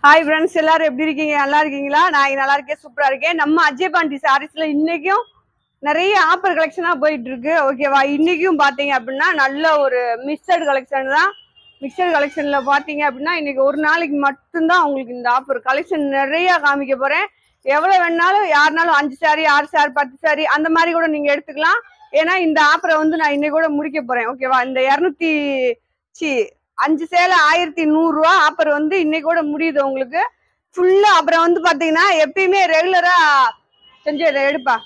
Hi friends, எல்லாரும் எப்படி இருக்கீங்க? நல்லா இருக்கீங்களா? நான் நல்லா இருக்கேன், சூப்பரா இருக்கேன். நம்ம அஜய் பாண்டி சாரீஸ்ல இன்னைக்கும் நிறைய ஆஃபர் கலெக்ஷனா போயிட்டு இருக்கு. ஓகேவா? இன்னைக்கும் பாத்தீங்க அப்படின்னா நல்ல ஒரு மிக்சட் கலெக்ஷன் தான். மிக்சட் கலெக்ஷன்ல பாத்தீங்க அப்படின்னா இன்னைக்கு ஒரு நாளைக்கு மட்டும்தான் உங்களுக்கு இந்த ஆஃபர் கலெக்ஷன் நிறைய காமிக்க போறேன். எவ்வளவு வேணாலும் யாருனாலும் 5 சாரி 6 சாரி 10 சாரி அந்த மாதிரி கூட நீங்க எடுத்துக்கலாம். ஏன்னா இந்த ஆஃபரை வந்து நான் இன்னைக்கு கூட முடிக்க போறேன். ஓகேவா? இந்த 5 சேலை 1100 ரூபா ஆஃபர் வந்து இன்னைக்கு கூட முடியுது உங்களுக்கு ஃபுல்லா. அப்புறம் வந்து பாத்தீங்கன்னா எப்பயுமே ரெகுலரா எடுப்பா.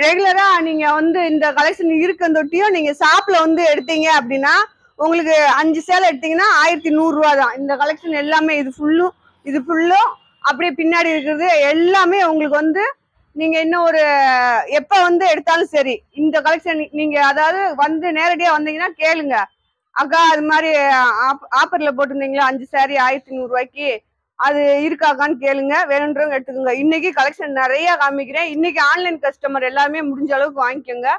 ரெகுலரா நீங்க வந்து இந்த கலெக்ஷன் இருக்கந்தொட்டியும் நீங்க ஷாப்ல வந்து எடுத்தீங்க அப்படின்னா உங்களுக்கு 5 சேலை எடுத்தீங்கன்னா 1100 ரூபா தான். இந்த கலெக்ஷன் எல்லாமே இது ஃபுல்லும் அப்படியே பின்னாடி இருக்கிறது எல்லாமே உங்களுக்கு வந்து நீங்க இன்னும் ஒரு எப்ப வந்து எடுத்தாலும் சரி இந்த கலெக்ஷன் நீங்க அதாவது வந்து நேரடியா வந்தீங்கன்னா கேளுங்க, அக்கா அது மாதிரி ஆஃபர்ல போட்டிருந்தீங்களா 5 சாரி 1100 ரூபாய்க்கு, அது இருக்காக்கான்னு கேளுங்க. வேணுன்றவங்க எடுத்துக்கோங்க. இன்னைக்கு கலெக்ஷன் நிறைய காமிக்கிறேன். இன்னைக்கு ஆன்லைன் கஸ்டமர் எல்லாமே முடிஞ்ச அளவுக்கு வாங்கிக்கோங்க.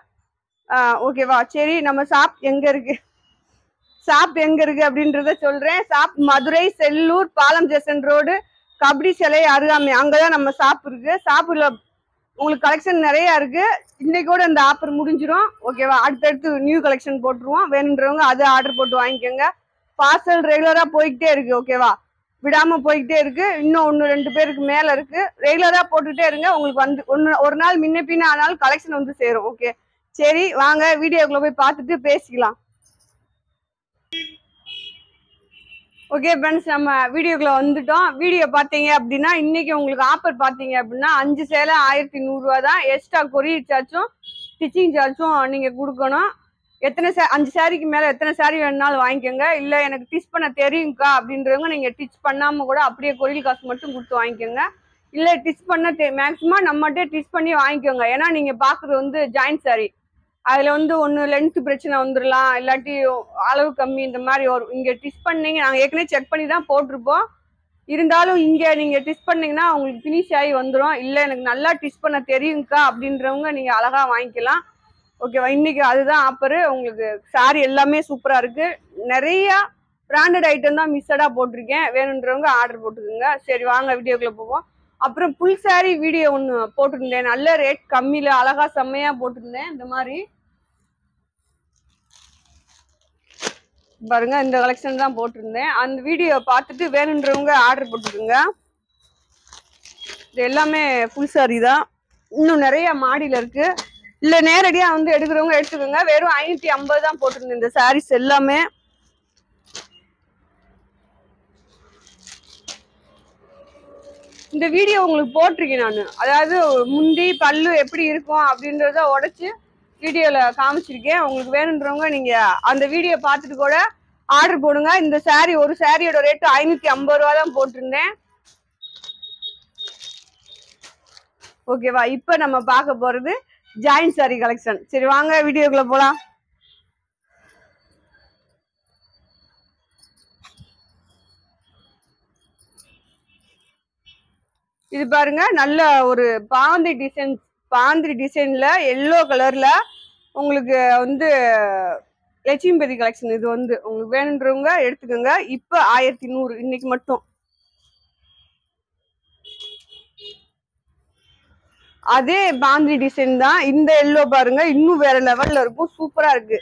ஓகேவா? சரி, நம்ம ஷாப் எங்க இருக்கு அப்படின்றத சொல்றேன். ஷாப் மதுரை செல்லூர் பாலம் ஜெசன் ரோடு கபடி சிலை அருகாமை, அங்கதான் நம்ம ஷாப் இருக்கு. ஷாப்புல உங்களுக்கு கலெக்ஷன் நிறைய இருக்கு. இன்னைக்கோட இந்த ஆஃபர் முடிஞ்சிடும். ஓகேவா? அடுத்தடுத்து நியூ கலெக்ஷன் போட்டுருவோம். வேணுன்றவங்க அதை ஆர்டர் போட்டு வாங்கிக்கோங்க. பார்சல் ரெகுலரா போய்கிட்டே இருக்கு. ஓகேவா? விடாம போய்கிட்டே இருக்கு. இன்னும் 1-2 பேருக்கு மேல இருக்கு. ரெகுலரா போட்டுட்டே இருங்க. உங்களுக்கு வந்து ஒரு நாள் முன்ன பின்ன ஆனாலும் கலெக்ஷன் வந்து சேரும். ஓகே, சரி வாங்க வீடியோக்குள்ள போய் பார்த்துட்டு பேசிக்கலாம். ஓகே ஃப்ரெண்ட்ஸ், நம்ம வீடியோக்குள்ள வந்துட்டோம். வீடியோ பார்த்தீங்க அப்படின்னா இன்னைக்கு உங்களுக்கு ஆஃபர் பார்த்தீங்க அப்படின்னா 5 சேலை 1100 ரூபா தான். எக்ஸ்ட்ரா கொரியர் சார்ஜும் ஸ்டிச்சிங் சார்ஜும் நீங்க கொடுக்கணும். 5 சாரிக்கு மேல எத்தனை சாரி வேணுனாலும் வாங்கிக்கோங்க. இல்ல எனக்கு டிச் பண்ண தெரியுங்கக்கா அப்படின்றவங்க நீங்க டிச் பண்ணாம கூட அப்படியே கொரியர் காசு மட்டும் கொடுத்து வாங்கிக்கோங்க. இல்ல டிச் பண்ண மேக்சிமம் நம்மகிட்டே டிச் பண்ணி வாங்கிக்கோங்க. ஏன்னா நீங்க பாக்குறது வந்து ஜாயிண்ட் சாரி, அதுல வந்து ஒண்ணு லென்த் பிரச்சனை வந்துடலாம், இல்லாட்டி அளவு கம்மி இந்த மாதிரி வரும். இங்க டிச் பண்ணீங்க, நாங்க ஏற்கனவே செக் பண்ணி தான் போட்டிருப்போம். இருந்தாலும் இங்க நீங்க டிச் பண்ணீங்கன்னா உங்களுக்கு பினிஷ் ஆகி வந்துடும். இல்ல எனக்கு நல்லா டிச் பண்ண தெரியுங்கக்கா அப்படின்றவங்க நீங்க அழகா வாங்கிக்கலாம். ஓகேவா? இன்னைக்கு அதுதான் ஆஃபரு. உங்களுக்கு சாரி எல்லாமே சூப்பரா இருக்கு. நிறைய பிராண்டட் ஐட்டம் தான் மிக்சடா போட்டிருக்கேன். வேணுன்றவங்க ஆர்டர் போட்டுக்கோங்க. சரி வாங்க வீடியோக்குள்ள போவோம். அப்புறம் புல் சாரி வீடியோ ஒன்று போட்டிருந்தேன். நல்ல ரேட் கம்மியில அழகா செம்மையா போட்டிருந்தேன். இந்த மாதிரி பாருங்க, இந்த கலெக்ஷன் தான் போட்டிருந்தேன். அந்த வீடியோ பார்த்துட்டு வேணுன்றவங்க ஆர்டர் போட்டுக்கோங்க. இது எல்லாமே ஃபுல் சாரி தான். இன்னும் நிறைய மாடியில இருக்கு. இல்ல நேரடியா வந்து எடுக்கிறவங்க எடுத்துக்கோங்க. வெறும் 550 தான் போட்டிருந்தேன் இந்த சாரீஸ் எல்லாமே. இந்த வீடியோ உங்களுக்கு போட்டிருக்கேன் நான். அதாவது முந்தி பல்லு எப்படி இருக்கும் அப்படின்றத உடைச்சு வீடியோல காமிச்சிருக்கேன். உங்களுக்கு வேணுன்றவங்க நீங்க அந்த வீடியோ பார்த்துட்டு கூட ஆர்டர் போடுங்க. இந்த சாரி ஒரு சாரியோட ரேட்டு 550 ரூபா தான் போட்டிருந்தேன். ஓகேவா? இப்ப நம்ம பார்க்க போறது ஜாயிண்ட் சாரி கலெக்ஷன். சரி வாங்க வீடியோக்குள்ள போலாம். இது பாருங்க, நல்ல ஒரு பாந்திரி டிசைன்ல எல்லோ கலர்ல உங்களுக்கு வந்து லட்சுமிபதி கலெக்ஷன். இது வந்து உங்களுக்கு வேணுன்றவங்க எடுத்துக்கோங்க. இப்ப 1100 இன்னைக்கு மட்டும். அதே பாந்திரி டிசைன் தான். இந்த எல்லோ பாருங்க, இன்னும் வேற லெவல்ல இருக்கும். சூப்பரா இருக்கு.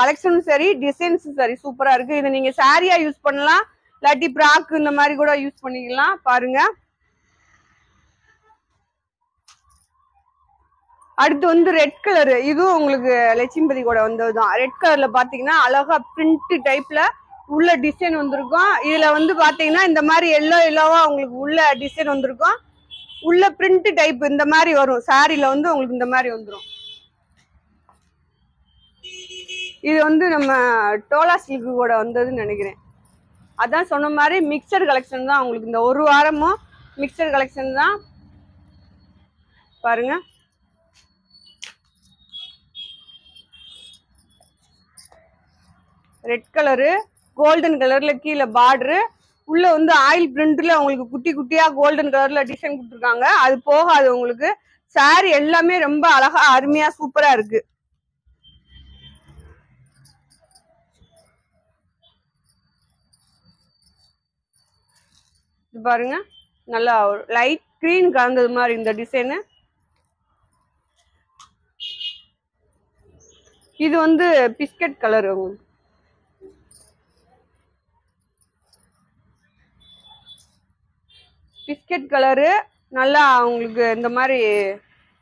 கலெக்ஷனும் சரி டிசைன்ஸும் சரி சூப்பரா இருக்கு. இதை நீங்க சாரியா யூஸ் பண்ணலாம், இல்லாட்டி பிராக் இந்த மாதிரி கூட யூஸ் பண்ணிக்கலாம். பாருங்க, அடுத்து வந்து ரெட் கலரு. இதுவும் உங்களுக்கு லட்சுமிபதி கூட வந்ததுதான். ரெட் கலர்ல பாத்தீங்கன்னா அழகா பிரிண்ட் டைப்ல உள்ள டிசைன் வந்திருக்கும். இதுல வந்து பாத்தீங்கன்னா இந்த மாதிரி எல்லோவா உங்களுக்கு உள்ள டிசைன் வந்திருக்கும். உள்ள பிரிண்ட் டைப் இந்த மாதிரி வரும். சாரில வந்து உங்களுக்கு இந்த மாதிரி வந்துடும். இது வந்து நம்ம டோலா சில்க்கு கூட வந்ததுன்னு நினைக்கிறேன். அதான் சொன்ன மாதிரி மிக்சர் கலெக்ஷன் தான். உங்களுக்கு இந்த ஒரு வாரமும் மிக்சர் கலெக்ஷன் தான். பாருங்க, ரெட் கலரு கோல்டன் கலர்ல கீழே பார்டரு, உள்ள வந்து ஆயில் பிரிண்ட்ல உங்களுக்கு குட்டி குட்டியா கோல்டன் கலர்ல டிசைன் கொடுத்துருக்காங்க. அது போகாது உங்களுக்கு. சாரி எல்லாமே ரொம்ப அழகா அருமையா சூப்பரா இருக்கு. இது பாருங்க, நல்லா ஒரு லைட் கிரீன் கலந்தது மாதிரி இந்த டிசைனு. இது வந்து பிஸ்கட் கலர். உங்களுக்கு பிஸ்கட் கலரு நல்லா உங்களுக்கு இந்த மாதிரி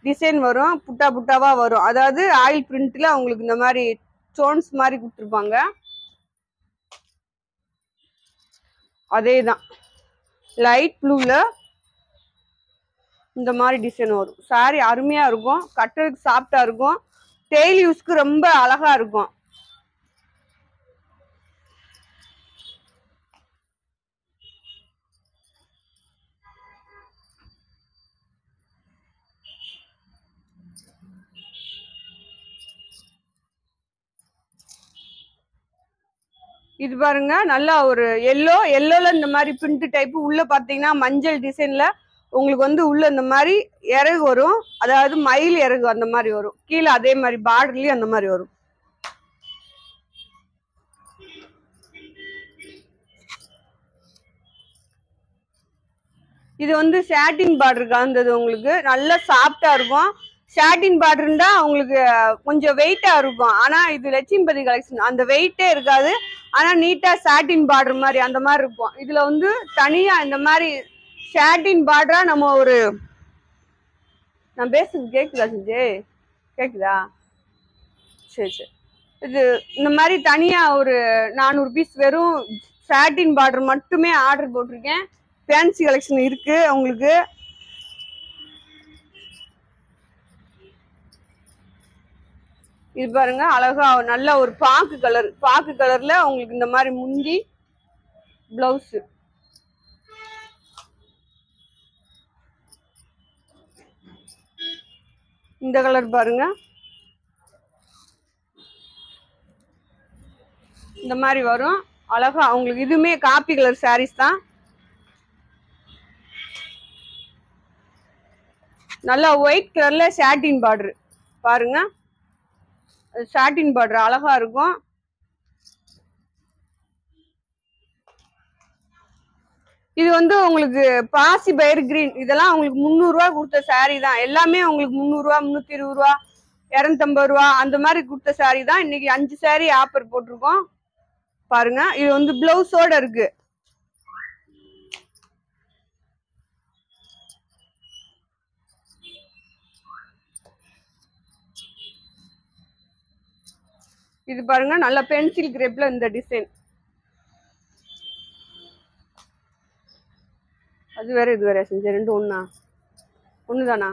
டிசைன் வரும், புட்டா புட்டாவா வரும். அதாவது ஆயில் பிரிண்ட்ல உங்களுக்கு இந்த மாதிரி ஸ்டோன்ஸ் மாதிரி கொடுத்துருப்பாங்க. அதேதான் லைட் ப்ளூல இந்த மாதிரி டிசைன் வரும். சாரி அருமையா இருக்கும், கட்டுறதுக்கு சாஃப்டா இருக்கும், டெய்லி யூஸ்க்கு ரொம்ப அழகா இருக்கும். இது பாருங்க, நல்லா ஒரு எல்லோல இந்த மாதிரி பிரிண்ட் டைப். உள்ள பாத்தீங்கன்னா மஞ்சள் டிசைன்ல உங்களுக்கு வந்து உள்ள இந்த மாதிரி இறகு வரும், அதாவது மயில் இறகு அந்த மாதிரி வரும். கீழே அதே மாதிரி பார்டர்லயும் அந்த மாதிரி வரும். இது வந்து சாட்டின் பார்டர் கலந்தது, உங்களுக்கு நல்லா சாஃப்டா இருக்கும். சாட்டின் பார்டர்ண்டா உங்களுக்கு கொஞ்சம் வெயிட்டா இருக்கும். ஆனா இது லட்சுமிபதி கலெக்ஷன் அந்த வெயிட்டே இருக்காது. ஆனா நீட்டா சாட்டின் பார்டர் மாதிரி அந்த மாதிரி இருக்கும். இதுல வந்து தனியா இந்த மாதிரி சாட்டின் பார்டரா நம்ம ஒரு, நான் பேசுறது கேக்குதா செஞ்சே? கேக்குதா? சரி சரி. இது இந்த மாதிரி தனியா ஒரு 400 பீஸ் வெறும் சாட்டின் பார்டர் மட்டுமே ஆர்டர் போட்டிருக்கேன். ஃபேன்சி கலெக்ஷன் இருக்கு உங்களுக்கு. இது பாருங்க, அழகா நல்ல ஒரு பாக்கு கலர்ல உங்களுக்கு இந்த மாதிரி முந்தி பிளவுஸ். இந்த கலர் பாருங்க, இந்த மாதிரி வரும் அழகா உங்களுக்கு. இதுவுமே காப்பி கலர் சாரீஸ் தான். நல்லா ஒயிட் கலர்ல சாட்டின் பார்டர் பாருங்க, சாட்டின் பார்டர் அழகா இருக்கும். இது வந்து உங்களுக்கு பாசி பயிர் கிரீன். இதெல்லாம் உங்களுக்கு 300 ரூபா கொடுத்த சாரீ தான். எல்லாமே உங்களுக்கு 300 ரூபா, 320 ரூபா, 250 ரூபா அந்த மாதிரி கொடுத்த சாரீ தான். இன்னைக்கு 5 சாரீ ஆஃபர் போட்டிருக்கோம் பாருங்க. இது வந்து பிளவுஸோட இருக்கு. இது பாருங்க, நல்ல பென்சில் கிரேப்ல இந்த டிசைன். அது வேற இது வேற செஞ்ச ரெண்டு ஒண்ணா? ஒண்ணுதானா?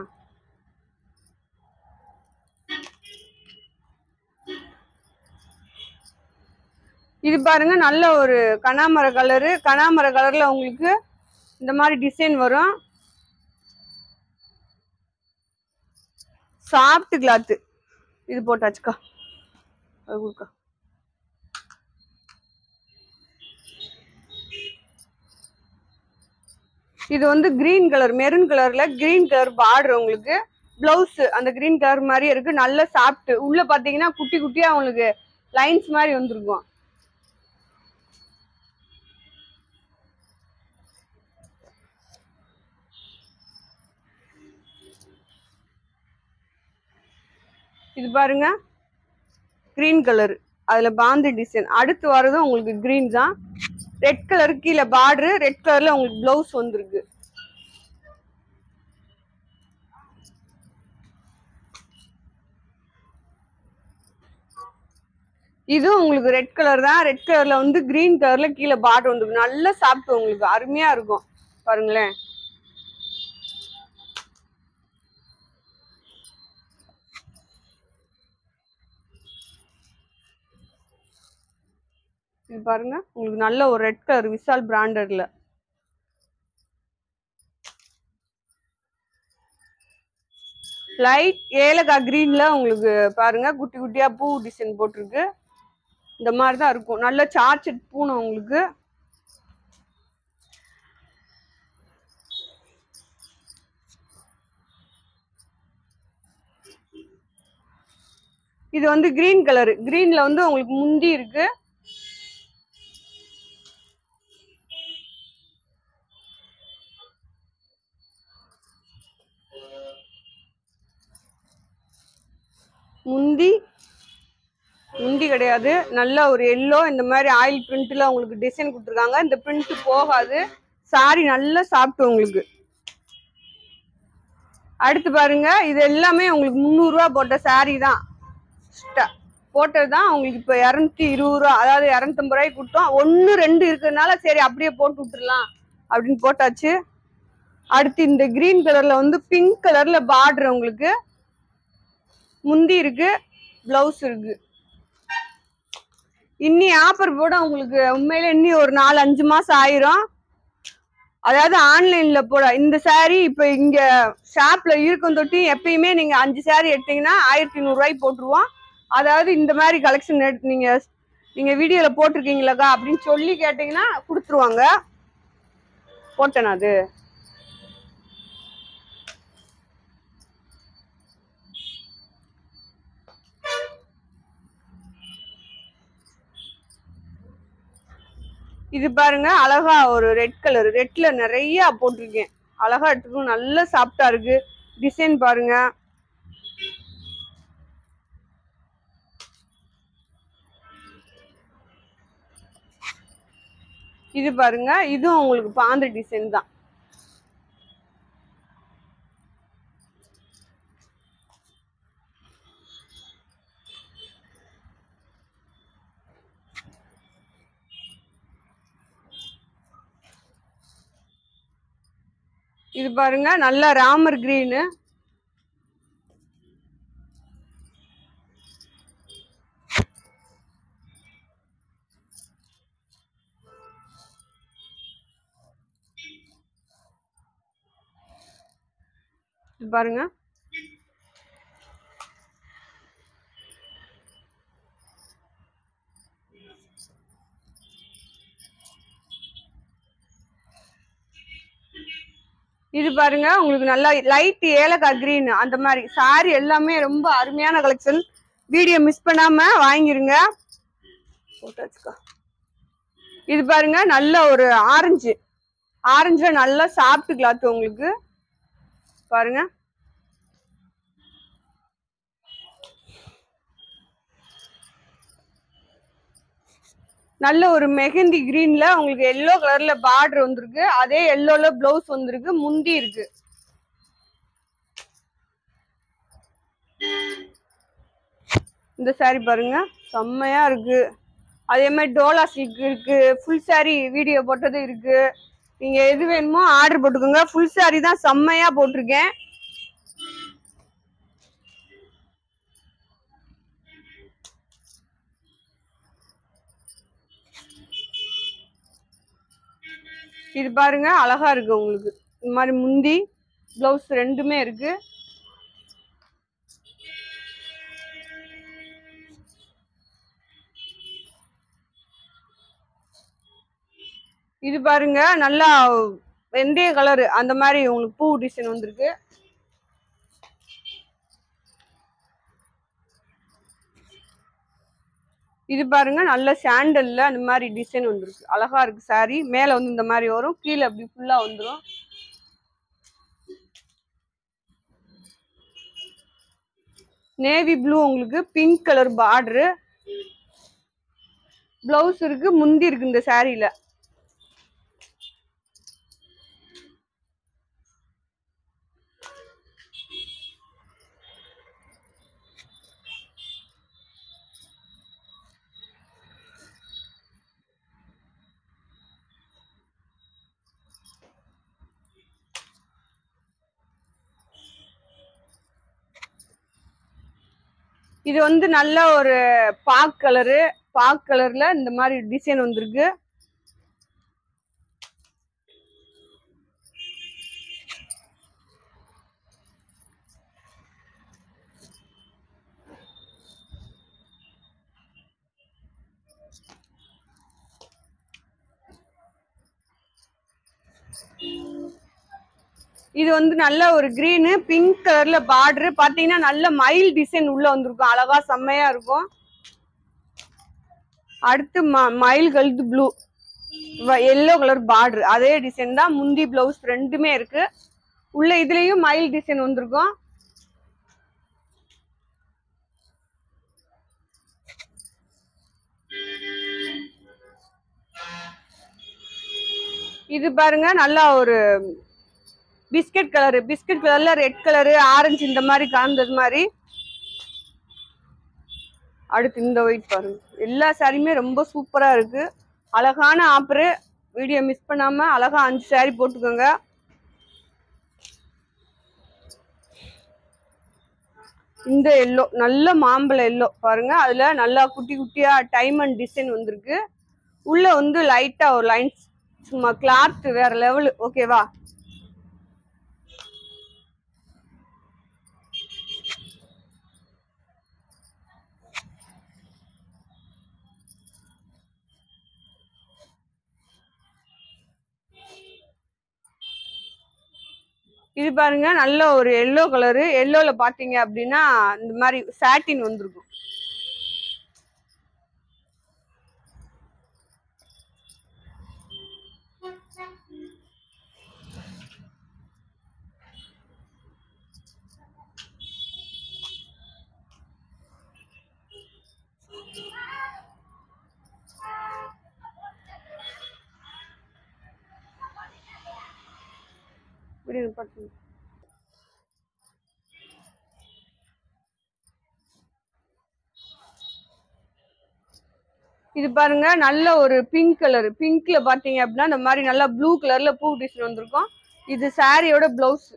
இது பாருங்க, நல்ல ஒரு கனாமர கலரு. கனாமர கலர்ல உங்களுக்கு இந்த மாதிரி டிசைன் வரும். Soft cloth. இது போட்டாச்சுக்கா, அது கொடுக்கா. இது வந்து கிரீன் கலர், மெரூன் கலர்ல கிரீன் கலர் பார்டர். உங்களுக்கு பிளவுஸ் அந்த கிரீன் கலர் மாதிரி இருக்கு. நல்ல சாஃப்ட். உள்ள பாத்தீங்கன்னா குட்டி குட்டியா உங்களுக்கு லைன்ஸ் மாதிரி வந்திருக்கும். இது பாருங்க, கிரீன் கலர், அதுல பாந்தி டிசைன். அடுத்து வர்றதும் உங்களுக்கு கிரீன் தான். ரெட் கலர் கீழே பார்டரு, ரெட் கலர்ல உங்களுக்கு பிளவுஸ் வந்திருக்கு. இதுவும் உங்களுக்கு ரெட் கலர் தான். ரெட் கலர்ல வந்து கிரீன் கலர்ல கீழே பார்டர் வந்திருக்கு. நல்ல சாப்பிட்டு உங்களுக்கு அருமையா இருக்கும் பாருங்களேன். இது பாருங்க, உங்களுக்கு நல்ல ஒரு ரெட் கலர் விஷால் பிராண்டட்ல. லைட் ஏலக்காய் கிரீன்ல உங்களுக்கு பாருங்க குட்டி குட்டியா பூ டிசைன் போட்டிருக்கு. இந்த மாதிரி தான் இருக்கும். நல்ல சார்ஜட் பூனை உங்களுக்கு. இது வந்து கிரீன் கலர். கிரீன்ல வந்து உங்களுக்கு முந்தி இருக்கு. முந்தி கிடையாது, நல்ல ஒரு எல்லோ இந்த மாதிரி ஆயில் பிரிண்ட்ல உங்களுக்கு டிசைன் கொடுத்துருக்காங்க. இந்த பிரிண்ட் போகாது, சாரி நல்லா சாப்பிட்டு உங்களுக்கு. அடுத்து பாருங்க, இது எல்லாமே உங்களுக்கு 300 ரூபா போட்ட சாரி தான், போட்டது தான் உங்களுக்கு. இப்போ 220 ரூபா, அதாவது 250 ரூபாய்க்கு கொடுத்தோம். 1 2 இருக்கிறதுனால சரி அப்படியே போட்டு விட்டுடலாம் அப்படின்னு போட்டாச்சு. அடுத்து இந்த கிரீன் கலர்ல வந்து பிங்க் கலர்ல பார்டர் உங்களுக்கு முந்தி இருக்கு, பிளவுஸ் இருக்கு. இன்னி ஆஃபர் போட உங்களுக்கு உண்மையில இன்னி ஒரு 4-5 மாசம் ஆயிரும். அதாவது ஆன்லைன்ல போட இந்த சாரி இப்ப இங்க ஷாப்ல இருக்கும் தொட்டி எப்பயுமே நீங்க 5 சாரி எடுத்தீங்கன்னா 1500 ரூபாய்க்கு போட்டுருவோம். அதாவது இந்த மாதிரி கலெக்ஷன் நீங்க வீடியோல போட்டிருக்கீங்களாக்கா அப்படின்னு சொல்லி கேட்டீங்கன்னா கொடுத்துருவாங்க. போட்டேன் அது. இது பாருங்க, அழகா ஒரு ரெட் கலர், ரெட்ல நிறைய போட்டிருக்கேன். அழகா எடுத்துக்கும், நல்ல சாஃப்டா இருக்கு. டிசைன் பாருங்க. இது பாருங்க, இதுவும் உங்களுக்கு பாந்த டிசைன் தான். இது பாருங்க, நல்ல ராமர் கிரீனு. இது பாருங்க, இது பாருங்க உங்களுக்கு நல்லா லைட் ஏலக்காய் கிரீன் அந்த மாதிரி சாரி எல்லாமே ரொம்ப அருமையான கலெக்ஷன். வீடியோ மிஸ் பண்ணாம வாங்கிருங்க. இது பாருங்க, நல்ல ஒரு ஆரஞ்சுல நல்லா சாஃப்ட் கிளாத் உங்களுக்கு பாருங்க. நல்ல ஒரு மெஹந்தி கிரீன்ல உங்களுக்கு எல்லோ கலர்ல பார்டர் வந்திருக்கு. அதே எல்லோல பிளவுஸ் வந்திருக்கு, முந்தி இருக்கு. இந்த சாரி பாருங்க, செம்மையா இருக்கு. அதே மாதிரி டோலா சில்க் இருக்கு, ஃபுல் சாரி வீடியோ போட்டது இருக்கு. நீங்க எது வேணுமோ ஆர்டர் போட்டுக்கோங்க. ஃபுல் சாரி தான் செம்மையா போட்டிருக்கேன். இது பாருங்க, அழகா இருக்கு உங்களுக்கு. இந்த மாதிரி முந்தி பிளவுஸ் ரெண்டுமே இருக்கு. இது பாருங்க, நல்லா வெந்தய கலர் அந்த மாதிரி உங்களுக்கு பூ டிசைன் வந்திருக்கு. இது பாருங்க, நல்ல சாண்டல்ல அந்த மாதிரி டிசைன் வந்திருக்கு. அழகா இருக்கு சாரி. மேல வந்து இந்த மாதிரி வரும், கீழே அப்படி ஃபுல்லா வந்துடும். நேவி ப்ளூ உங்களுக்கு பிங்க் கலர் பார்டரு, பிளவுஸ் இருக்கு, முந்தி இருக்கு இந்த சாரியில. இது வந்து நல்ல ஒரு பாக் கலர்ல இந்த மாதிரி டிசைன் வந்திருக்கு. இது வந்து நல்ல ஒரு கிரீனு பிங்க் கலர்ல பார்டர் பாத்தீங்கன்னா நல்ல மயில் டிசைன் உள்ள வந்திருக்கும். அழகா செம்மையா இருக்கும். அடுத்து மயில் கழுத்து ப்ளூ, எல்லோ கலர் பார்டர், அதே டிசைன் தான். முந்தி பிளவுஸ் ரெண்டுமே இருக்கு. உள்ள இதுலயும் மயில் டிசைன் வந்திருக்கும். இது பாருங்க நல்லா ஒரு பிஸ்கட் கலர்ல ரெட் கலரு ஆரஞ்சு இந்த மாதிரி கலந்தது மாதிரி. அடுத்து இந்த ஒயிட் பாருங்க. எல்லா சாரியுமே ரொம்ப சூப்பரா இருக்கு. அழகான ஆஃபரு. வீடியோ மிஸ் பண்ணாம அழகா 5 சாரி போட்டுக்கோங்க. இந்த எல்லோ நல்ல மாம்பழ எல்லோ பாருங்க. அதுல நல்லா குட்டி குட்டியா டைமண்ட் டிசைன் வந்திருக்கு. உள்ள வந்து லைட்டா ஒரு லைன்ஸ், சும்மா கிளாத் வேற லெவல். ஓகேவா? இது பாருங்க நல்ல ஒரு எல்லோ கலரு. எல்லோல பாத்தீங்க அப்படின்னா இந்த மாதிரி சாட்டின் வந்திருக்கும். இது பாருங்க நல்ல ஒரு பிங்க் கலர். பிங்க்ல பாத்தீங்க அப்படின்னா இந்த மாதிரி நல்லா ப்ளூ கலர்ல பூ டிசைன் வந்திருக்கும். இது சாரியோட பிளவுஸ்.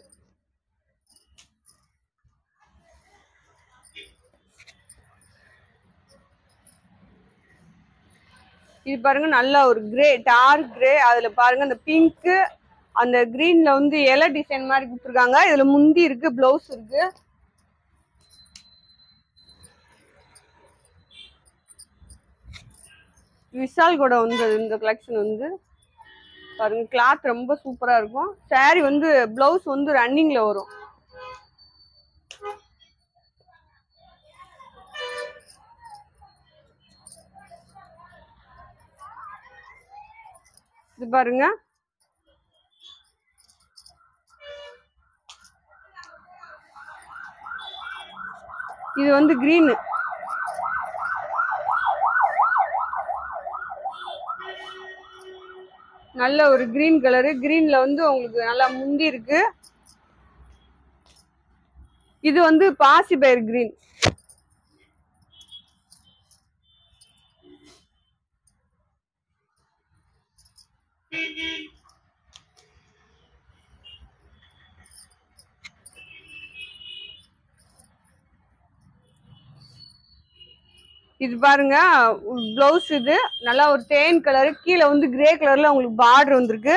இது பாருங்க நல்ல ஒரு கிரே, டார்க் கிரே. அதுல பாருங்க அந்த பிங்க் அந்த கிரீன்ல வந்து இலை டிசைன் மாதிரி கொடுத்துருக்காங்க. இதுல முந்தி இருக்கு, பிளவுஸ் இருக்கு. விஷால் கூட வந்து இந்த கலெக்ஷன் வந்து பாருங்க. கிளாத் ரொம்ப சூப்பரா இருக்கும். சாரி வந்து பிளவுஸ் வந்து ரன்னிங்ல வரும். இது பாருங்க இது வந்து கிரீன். நல்ல ஒரு கிரீன் கலரு. கிரீன்ல வந்து உங்களுக்கு நல்லா முந்தி இருக்கு. இது வந்து பாசி பயிர் கிரீன். இது பாருங்க பிளவுஸ். இது நல்லா ஒரு தேன் கலரு. கீழே வந்து கிரே கலர்ல உங்களுக்கு பார்டர் வந்திருக்கு.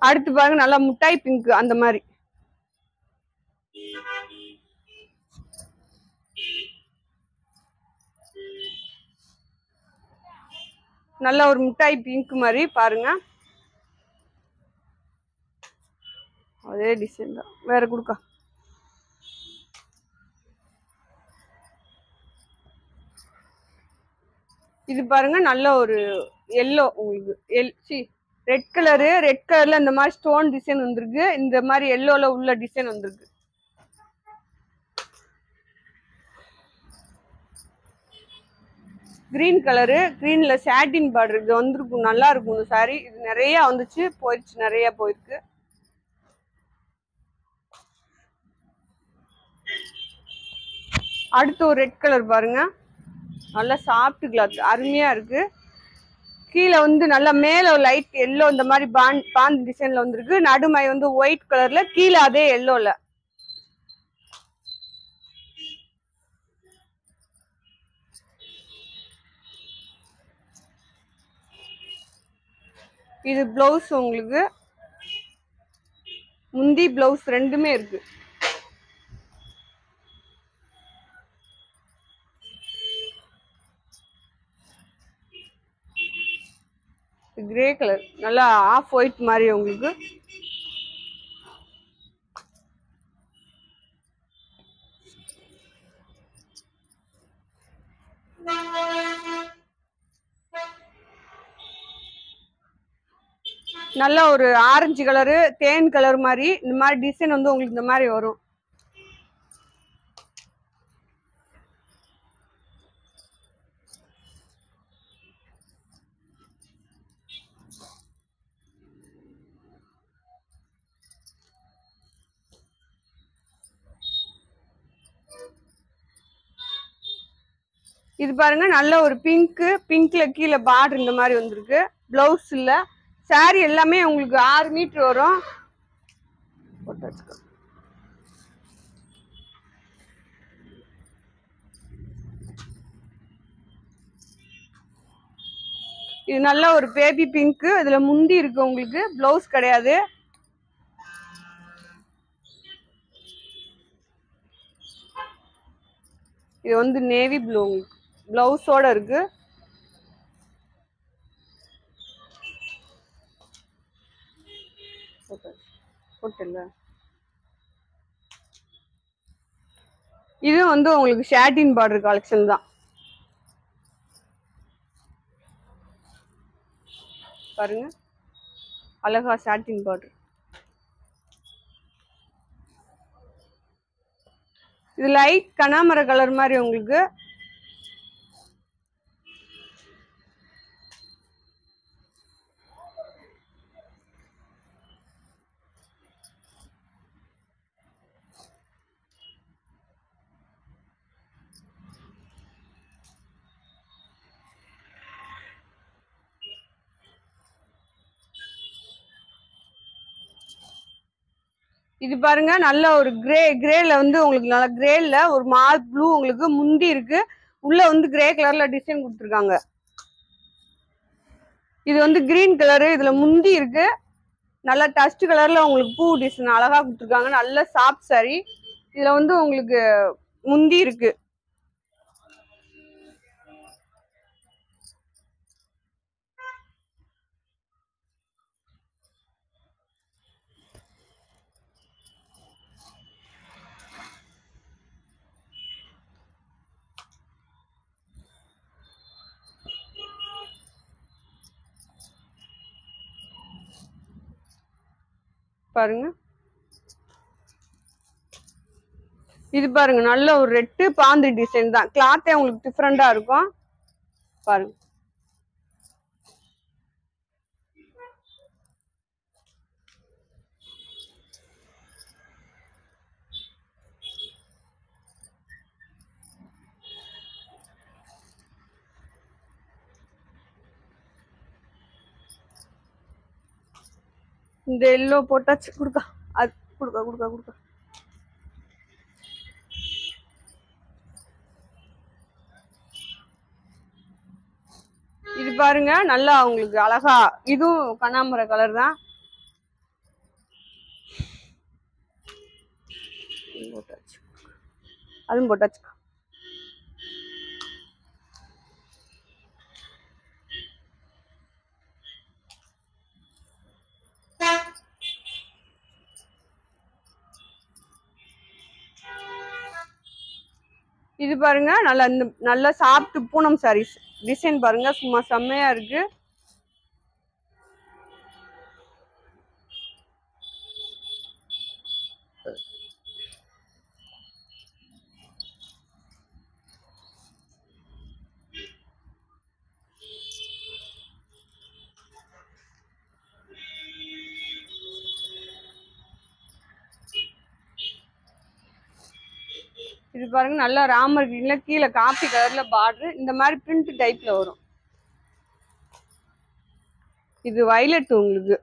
அடுத்து பாருங்க நல்லா முட்டாய் பிங்க் அந்த மாதிரி. நல்ல ஒரு முட்டாய் பிங்க் மாதிரி பாருங்க. அதே டிசைன் தான், வேற கொடுக்க. இது பாருங்க நல்ல ஒரு எல்லோ உங்களுக்கு ரெட் கலரு. ரெட் கலர்ல இந்த மாதிரி ஸ்டோன் டிசைன் வந்திருக்கு. இந்த மாதிரி எல்லோல உள்ள டிசைன் வந்திருக்கு. Green colour. கிரீன்ல சாட்டின் பார்டர் இது வந்திருக்கும். நல்லா இருக்கும் இந்த சாரி. இது நிறைய வந்துச்சு, போயிடுச்சு, நிறைய போயிருக்கு. அடுத்து ஒரு ரெட் கலர் பாருங்க. நல்லா சாஃப்ட் கிளாத், அருமையா இருக்கு. கீழே வந்து நல்லா மேல லைட் எல்லோ இந்த மாதிரி பாண்ட் டிசைன்ல வந்திருக்கு. நடுமை வந்து ஒயிட் கலர்ல, கீழே அதே எல்லோல. இது பிளவுஸ் உங்களுக்கு. முந்தி பிளவுஸ் ரெண்டுமே இருக்கு. கிரே கலர் நல்லா ஆஃப் ஒயிட் மாதிரி உங்களுக்கு. நல்ல ஒரு ஆரஞ்சு கலரு, தேன் கலர் மாதிரி இந்த மாதிரி டிசைன் வந்து உங்களுக்கு இந்த மாதிரி வரும். இது பாருங்க நல்ல ஒரு பிங்க்ல கீழே பார்டர் இந்த மாதிரி வந்திருக்கு. பிளவுஸ் இல்ல, சாரி எல்லாமே உங்களுக்கு 6 மீட்டர் வரும். இது நல்ல ஒரு பேபி பிங்க். இதுல முந்தி இருக்கு உங்களுக்கு, பிளவுஸ் கிடையாது. இது வந்து நேவி ப்ளூ, பிளவுஸோட இருக்கு. இது வந்து உங்களுக்கு ஷாட்டின் பார்டர் கலெக்ஷன் தான். பாருங்க அழகா ஷாட்டின் பார்டர். இது லைட் கனாமர கலர் மாதிரி உங்களுக்கு. இது பாருங்க நல்ல ஒரு கிரேல வந்து உங்களுக்கு நல்ல கிரேல ஒரு மால் ப்ளூ உங்களுக்கு முந்தி இருக்கு. உள்ள வந்து கிரே கலர்ல டிசைன் கொடுத்துருக்காங்க. இது வந்து கிரீன் கலரு, இதுல முந்தி இருக்கு. நல்ல டஸ்ட் கலர்ல உங்களுக்கு பூ டிசைன் அழகா கொடுத்துருக்காங்க. நல்ல சாஃப்ட் சாரி. இதுல வந்து உங்களுக்கு முந்தி இருக்கு. பாருங்க இது பாருங்க நல்ல ஒரு ரெட்டு பாந்து டிசைன் தான். கிளாத்தே உங்களுக்கு டிஃப்ரெண்டா இருக்கும். பாருங்க இந்த எல்லோ போட்டாச்சு. கொடுக்கா அது கொடுக்கா கொடுக்கா கொடுக்கா. இது பாருங்க நல்லா உங்களுக்கு அழகா, இதுவும் கனாம்பர கலர் தான். போட்டாச்சு, அதுவும் போட்டாச்சு. இது பாருங்க நல்லா இந்த நல்ல சாஃப்ட் பூனம் சாரீஸ் டிசைன் பாருங்க சும்மா செம்மையா இருக்கு. இது பாருங்க நல்லா ராமர் கிரீன்ல கீழே காப்பி கலர்ல பார்டர் இந்த மாதிரி பிரிண்ட் டைப்ல வரும். இது வயலட் உங்களுக்கு.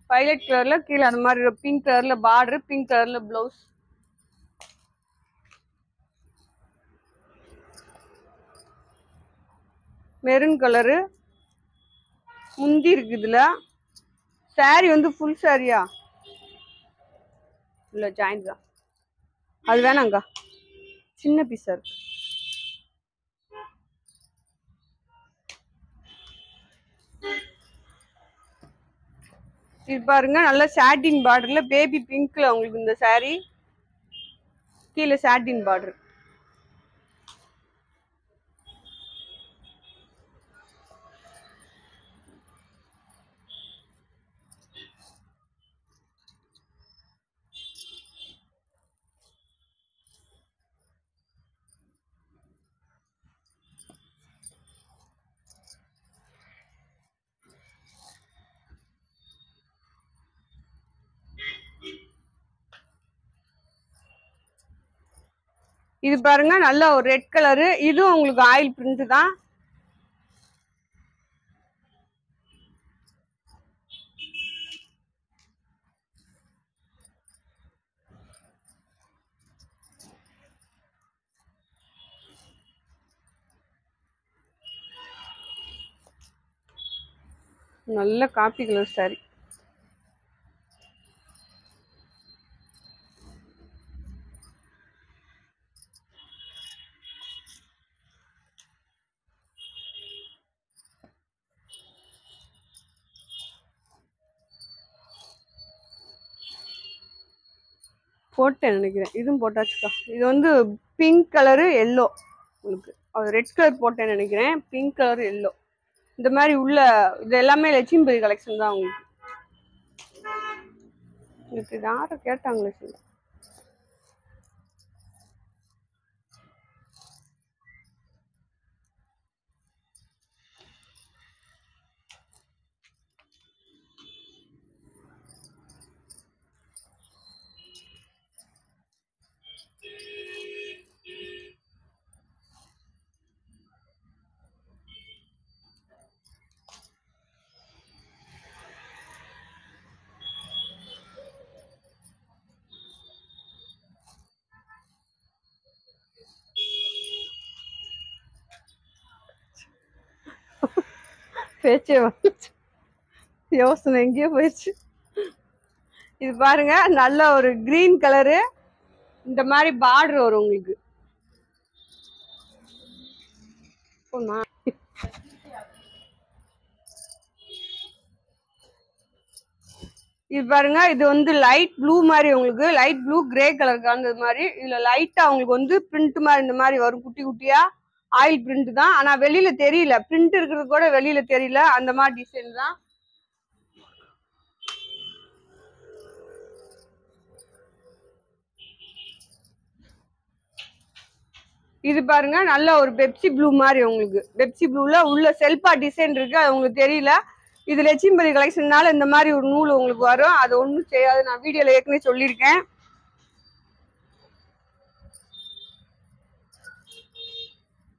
வயலட் கலர்ல கீழே அந்த மாதிரி பிங்க் கலர்ல பார்டர், பிங்க் கலர்ல பிளவுஸ். மெரூன் கலரு முந்தி இருக்கு. இதுல சாரி வந்து ஃபுல் சாரியா இல்ல ஜாயிண்ட் தான், அது வேணாங்க சின்ன பீஸா இருக்கு. இது பாருங்க நல்ல சாட்டின் பார்டர்ல பேபி பிங்க்ல உங்களுக்கு இந்த சாரி, கீழே சாட்டின் பார்டர். இது பாருங்க நல்ல ஒரு ரெட் கலரு. இதுவும் உங்களுக்கு ஆயில் பிரிண்ட் தான். நல்ல காப்பி கலர் சாரி. போட்டேன் நினைக்கிறேன். இதுவும் போட்டாச்சுக்கா. இது வந்து பிங்க் கலரு எல்லோ. உங்களுக்கு அது ரெட் கலர் போட்டேன்னு நினைக்கிறேன். Pink colour yellow. இந்த மாதிரி உள்ள இது எல்லாமே லட்சுமிபதி கலெக்ஷன் தான் உங்களுக்கு. இது யாரும் கேட்டாங்களே சொல்ல. பேச்சே வந்துச்சு, யோசனை எங்கேயோ போயிடுச்சு. இது பாருங்க நல்ல ஒரு கிரீன் கலரு. இந்த மாதிரி பார்டர் வரும் உங்களுக்கு. இது பாருங்க இது வந்து லைட் ப்ளூ மாதிரி உங்களுக்கு, லைட் ப்ளூ கிரே கலர் கலந்தது மாதிரி. இதுல லைட்டா உங்களுக்கு வந்து பிரிண்ட் மாதிரி இந்த மாதிரி வரும், குட்டி குட்டியா ஆயில் பிரிண்ட் தான். ஆனா வெளியில தெரியல, பிரிண்ட் இருக்கிறது கூட வெளியில தெரியல, அந்த மாதிரி டிசைன் தான். இது பாருங்க நல்ல ஒரு பெப்சி ப்ளூ மாதிரி உங்களுக்கு. பெப்சி ப்ளூல உள்ள செல்பா டிசைன் இருக்கு, அது உங்களுக்கு தெரியல. இது லட்சுமிபதி கலெக்ஷன்னால இந்த மாதிரி ஒரு நூல் உங்களுக்கு வரும். அது ஒன்றும் செய்யாது, நான் வீடியோல ஏற்கனவே சொல்லியிருக்கேன்.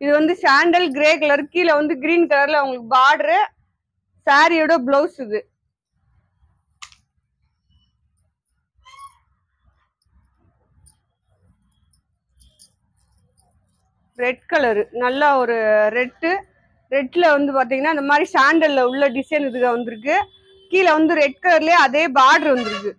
இது வந்து சாண்டல் கிரே கலர், கீழே வந்து கிரீன் கலர்ல உங்களுக்கு பார்டரு. சாரியோட பிளவுஸ் இது. ரெட் கலரு, நல்ல ஒரு ரெட்ல வந்து பாத்தீங்கன்னா இந்த மாதிரி சாண்டல்ல உள்ள டிசைன் இதுக்கு வந்திருக்கு. கீழே வந்து ரெட் கலர்லயே அதே பார்டர் வந்திருக்கு.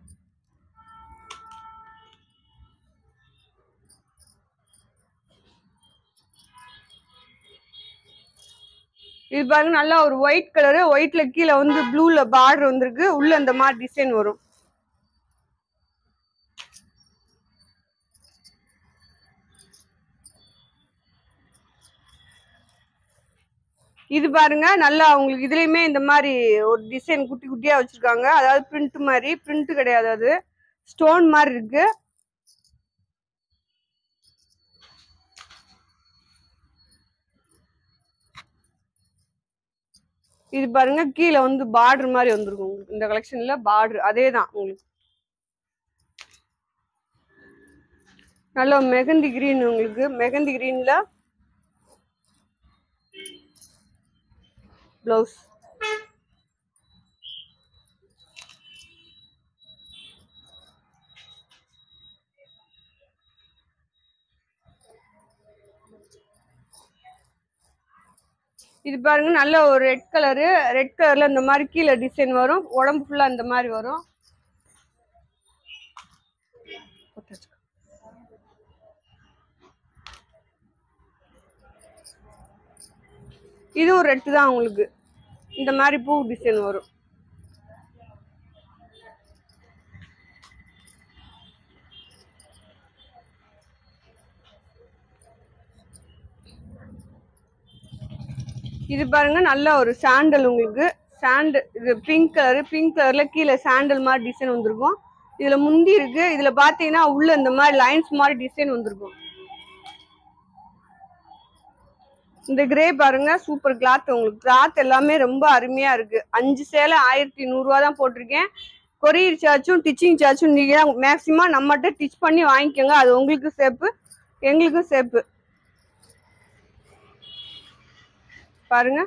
இது பாருங்க நல்லா ஒரு ஒயிட் கலரு, ஒயிட்ல கீழே வந்து ப்ளூல பார்டர் வந்திருக்கு. உள்ள இந்த மாதிரி டிசைன் வரும். இது பாருங்க நல்லா உங்களுக்கு இதுலயுமே இந்த மாதிரி ஒரு டிசைன் குட்டி குட்டியா வச்சிருக்காங்க. அதாவது பிரிண்ட் மாதிரி, பிரிண்ட் கிடையாது, அது ஸ்டோன் மாதிரி இருக்கு. இது பாருங்க கீழே வந்து பார்டர் மாதிரி வந்திருக்கும் உங்களுக்கு. இந்த கலெக்ஷன்ல பார்டர் அதே தான் உங்களுக்கு. நல்ல மெகந்தி கிரீன் உங்களுக்கு, மெகந்தி கிரீன்ல பிளவுஸ். இது பாருங்க நல்ல ஒரு ரெட் கலரு, ரெட் கலர்ல இந்த மாதிரி கீழே டிசைன் வரும், உடம்பு ஃபுல்லா இந்த மாதிரி வரும். இதுவும் ரெட் தான் உங்களுக்கு. இந்த மாதிரி பூ டிசைன் வரும். இது பாருங்க நல்ல ஒரு சாண்டல் உங்களுக்கு. சாண்டல் இது பிங்க் கலரு, பிங்க் கலர்ல கீழே சாண்டல் மாதிரி டிசைன் வந்திருக்கும். இதுல முந்தி இருக்கு. இதுல பாத்தீங்கன்னா உள்ள இந்த மாதிரி லைன்ஸ் மாதிரி டிசைன் வந்திருக்கும். இந்த கிரே பாருங்க சூப்பர் கிளாத் உங்களுக்கு. கிளாத் எல்லாமே ரொம்ப அருமையா இருக்கு. 5 சேலை 1100 ரூபா தான் போட்டிருக்கேன். கொரியர் சார்ஜும் டிச்சிங் சார்ஜும் நீங்க மேக்சிமம் நம்மகிட்ட டிச் பண்ணி வாங்கிக்கோங்க, அது உங்களுக்கு சேஃப். எங்களுக்கும் சேப்பு. பாருங்க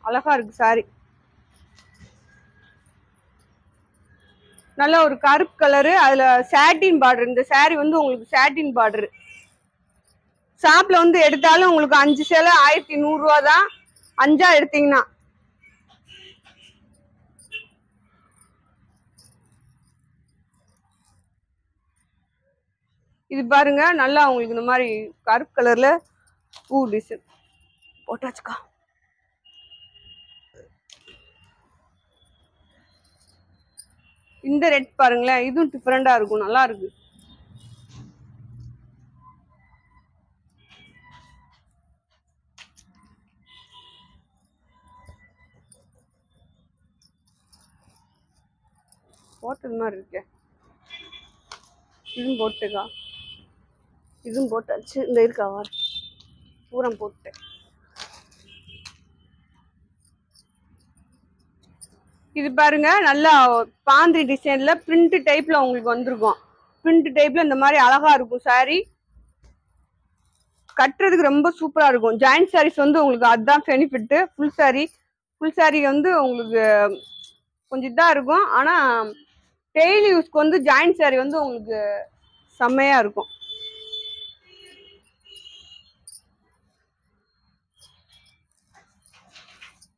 அழகா இருக்கு சாரி. நல்ல ஒரு கருப்பு கலரு, அதுல சாட்டின் பார்டர். இந்த சாரி வந்து உங்களுக்கு சாட்டின் பார்டர். ஷாப்ல வந்து எடுத்தாலும் உங்களுக்கு 5 சேலை 1100 ரூபா தான். 5ஆ எடுத்தீங்கன்னா. இது பாருங்க நல்லா உங்களுக்கு இந்த மாதிரி கருப்பு கலர்ல பூ டிசைன் போட்டாச்சுக்கா. இந்த ரெட் பாருங்களேன், இதுவும் டிஃபரெண்டா இருக்கும், நல்லா இருக்கு. போட்டது மாதிரி இருக்கு. இதுவும் போட்டுக்கா, இதுவும் போட்டாச்சு. இந்த இருக்கா வார் பூரம் போட்டு. இது பாருங்க நல்லா பாந்திரி டிசைன்ல பிரிண்ட் டைப்ல உங்களுக்கு வந்திருக்கும். பிரிண்ட் டைப்ல இந்த மாதிரி அழகா இருக்கும் சாரி. கட்டுறதுக்கு ரொம்ப சூப்பரா இருக்கும். ஜாயிண்ட் சாரீஸ் வந்து உங்களுக்கு அதுதான் பெனிஃபிட். ஃபுல் சாரி வந்து உங்களுக்கு கொஞ்சம் இதா இருக்கும். ஆனா டெய்லி யூஸ்க்கு வந்து ஜாயிண்ட் சாரி வந்து உங்களுக்கு செம்மையா இருக்கும்.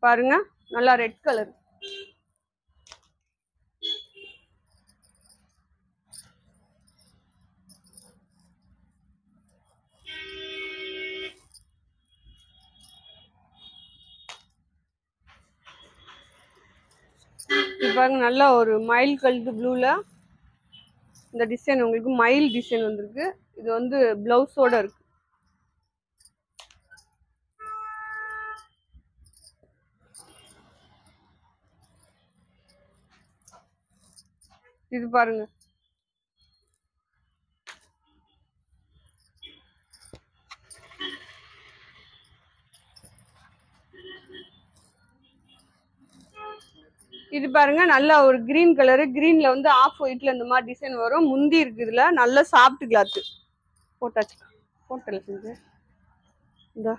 பாருங்க நல்லா ரெட் கலர். பாருங்க நல்லா ஒரு மயில் கழுத்து ப்ளூல இந்த டிசைன் உங்களுக்கு மயில் டிசைன் வந்திருக்கு. இது வந்து பிளவுஸோட இருக்கு. இது பாருங்க இது பாருங்க நல்லா ஒரு கிரீன் கலரு. கிரீன்ல வந்து ஆஃப் ஒயிட்ல இந்த மாதிரி டிசைன் வரும். முந்தி இருக்கு. இதுல நல்ல சாஃப்ட் கிளாத் போட்டாச்சு. போட்டல செஞ்சு இந்த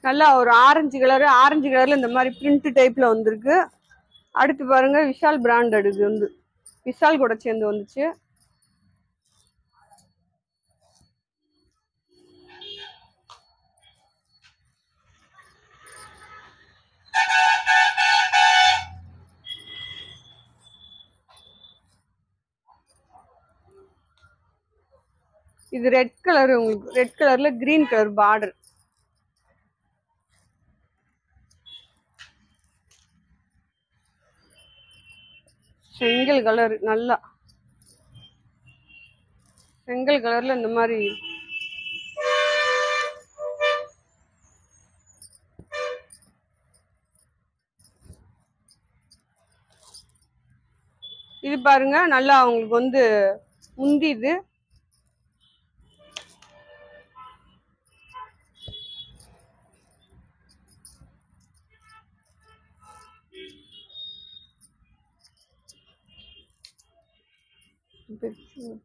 நல்லா ஒரு ஆரஞ்சு கலர்ல இந்த மாதிரி பிரிண்ட் டைப்ல வந்திருக்கு. அடுத்து பாருங்க விஷால் பிராண்டட். இது வந்து விஷால் கூட சேர்ந்து வந்துச்சு. இது ரெட் கலர். உங்களுக்கு ரெட் கலர்ல கிரீன் கலர் பார்டர். செங்கல் கலர். நல்லா செங்கல் கலர்ல இந்த மாதிரி இது பாருங்க நல்லா உங்களுக்கு வந்து முந்தி. இது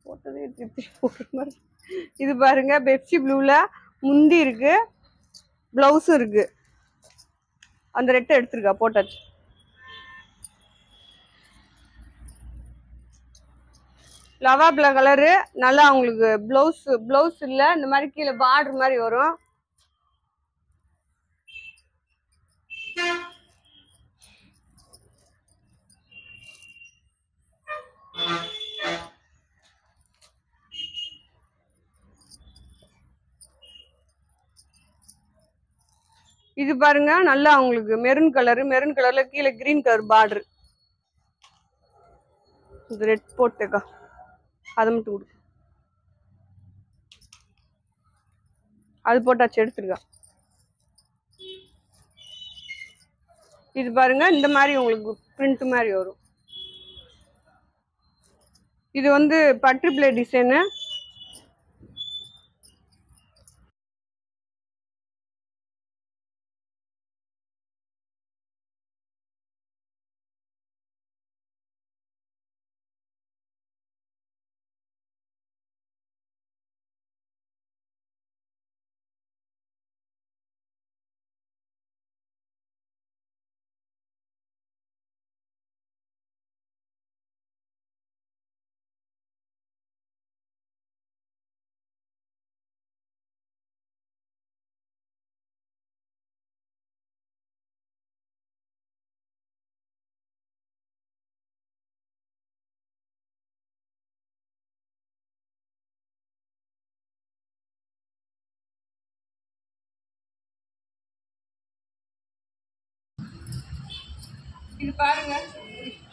போட்டதே மாதிரி. இது பாருங்க பெப்சி ப்ளூல முந்தி இருக்கு, பிளவுஸும் இருக்கு. அந்த ரெட்டை எடுத்துருக்கா போட்டாச்சு. லவாப்ல கலரு. நல்லா உங்களுக்கு பிளவுஸ் இல்ல இந்த மாதிரி கீழே பார்டர் மாதிரி வரும். இது பாருங்க நல்லா உங்களுக்கு மெரூன் கலர்ல கீழே கிரீன் கலர் பார்டர். இது ரெட் போட்டுக்கா, அதை மட்டும் கொடு. அது போட்டாச்சு, எடுத்துருக்கா. இது பாருங்க இந்த மாதிரி உங்களுக்கு பிரிண்ட் மாதிரி வரும். இது வந்து பட்டர்ஃப்ளை டிசைனு. இது பாருங்க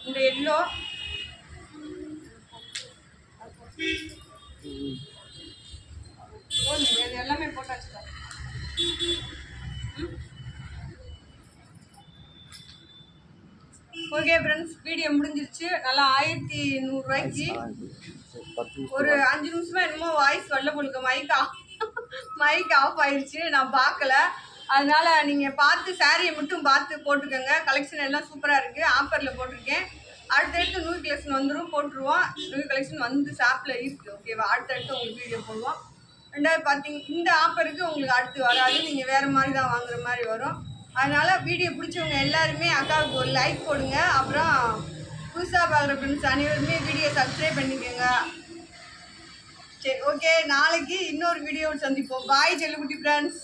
இந்த எல்லோ, இது எல்லாமே போட்டாச்சு. ஓகே ஃப்ரெண்ட்ஸ், வீடியோ முடிஞ்சிருச்சு. நல்லா 1100 ரூபாய்க்கு ஒரு 5 நிமிஷமா என்னமோ வாய்ஸ் வரல போலுக்கு, மைக் ஆஃப் ஆயிடுச்சு, நான் பார்க்கல. அதனால நீங்க பார்த்து சாரியை மட்டும் பார்த்து போட்டுக்கோங்க. கலெக்ஷன் எல்லாம் சூப்பரா இருக்கு, ஆஃபர்ல போட்டிருக்கேன். அடுத்தடுத்து நியூ கலெக்ஷன் வந்துடும், போட்டுருவோம். நியூ கலெக்ஷன் வந்து ஷாப்ல இருக்கு. ஓகேவா, அடுத்தடுத்து உங்களுக்கு வீடியோ போடுவோம். ரெண்டாவது பார்த்தீங்க இந்த ஆஃபருக்கு உங்களுக்கு அடுத்து வராது, நீங்கள் வேறு மாதிரி தான் வாங்குற மாதிரி வரும். அதனால் வீடியோ பிடிச்சவங்க எல்லாருமே அக்காவுக்கு ஒரு லைக் போடுங்க. அப்புறம் புதுசாக பார்க்குற ஃப்ரெண்ட்ஸ் அனைவருமே வீடியோ சப்ஸ்கிரைப் பண்ணிக்கோங்க. சரி, ஓகே, நாளைக்கு இன்னொரு வீடியோ சந்திப்போம். பாய் செல்லுக்குட்டி ஃப்ரெண்ட்ஸ்.